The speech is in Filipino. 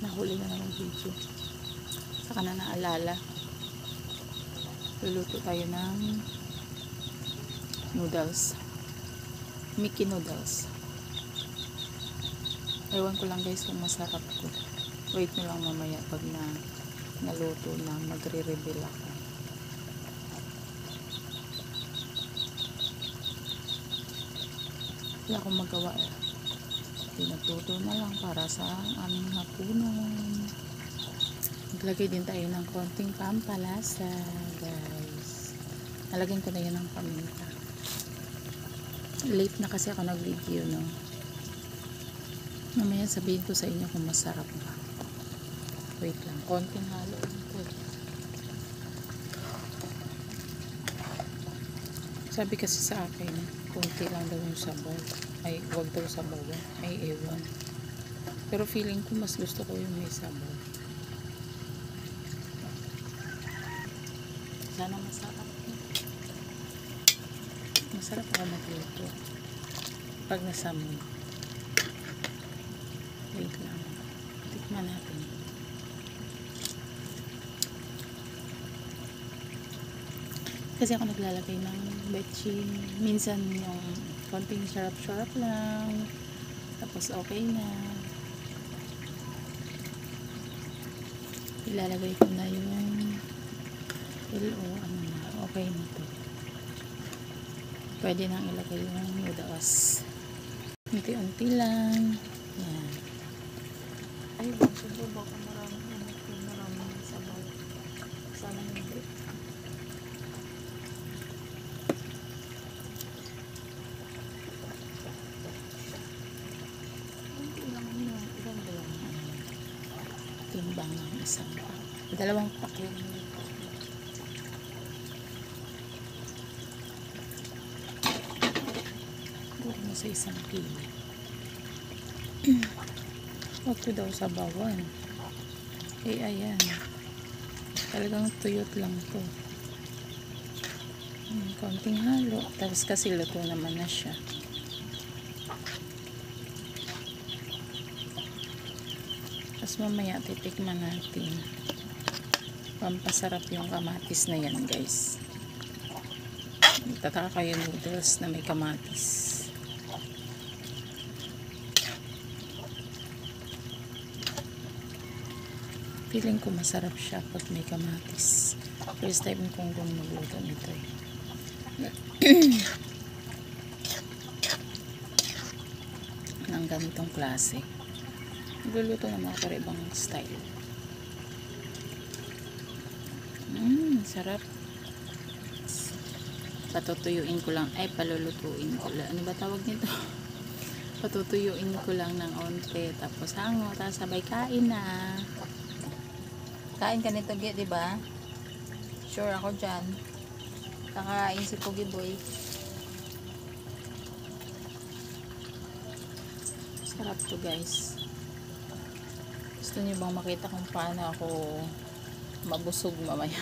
nahuli na ng video. Saka na naalala. Luluto tayo ng noodles. Mickey noodles. Ewan ko lang guys kung masarap ko. Wait nyo lang mamaya pag naluto na, magre-reveal ako. Wala akong magawa eh. Pinagluto na lang para sa aming hapunan. Maglagay din tayo ng konting pampalasa guys. Nalagyan ko na yan ng paminta. Late na kasi ako nag-video, no? Mamaya sabihin ko sa inyo kung masarap ba. Wait lang, konting haluin ko. Sabi kasi sa akin, konti lang daw yung sabaw. Ay, wag daw sabaw. Ay, ewan. Pero feeling ko mas gusto ko yung may sabaw. Sana masarap. Masarap ako magluto. Pag nasamoy. Wait lang. Tikman natin. Kasi ako naglalagay ng betchin. Minsan yung konting sarap-sarap lang. Tapos okay na. Ilalagay ko na yung ano na. Okay na to. Pwede nang ilagay yung noodles. Unti-unti lang. Yan. Ay, siguro baka maraming sabaw. Sana hindi. Timbang ng isang dalawang pack yung puro mo sa isang kilo. Huwag ko daw sa bawan. Eh ayan, talagang tuyot lang to. Konting halo, tapos kasi luto naman na siya. Tapos mamaya titikman natin. Pampasarap yung kamatis na yan guys. Tataka kayo noodles na may kamatis. Feeling ko masarap siya pag may kamatis. First time kong magluto nito eh. Ng ganitong klase. Nagluluto naman ako ibang style. Sarap. Patutuyuin ko lang. Ay, palulutuin ko lang. Ano ba tawag nito? Patutuyuin ko lang ng onte. Tapos hango. Tapos sabay kain na. Kain ka nito, diba? Sure ako dyan. Kakain si Pogi Boy. Sarap to guys. Gusto niyo bang makita kung paano ako mabusog mamaya?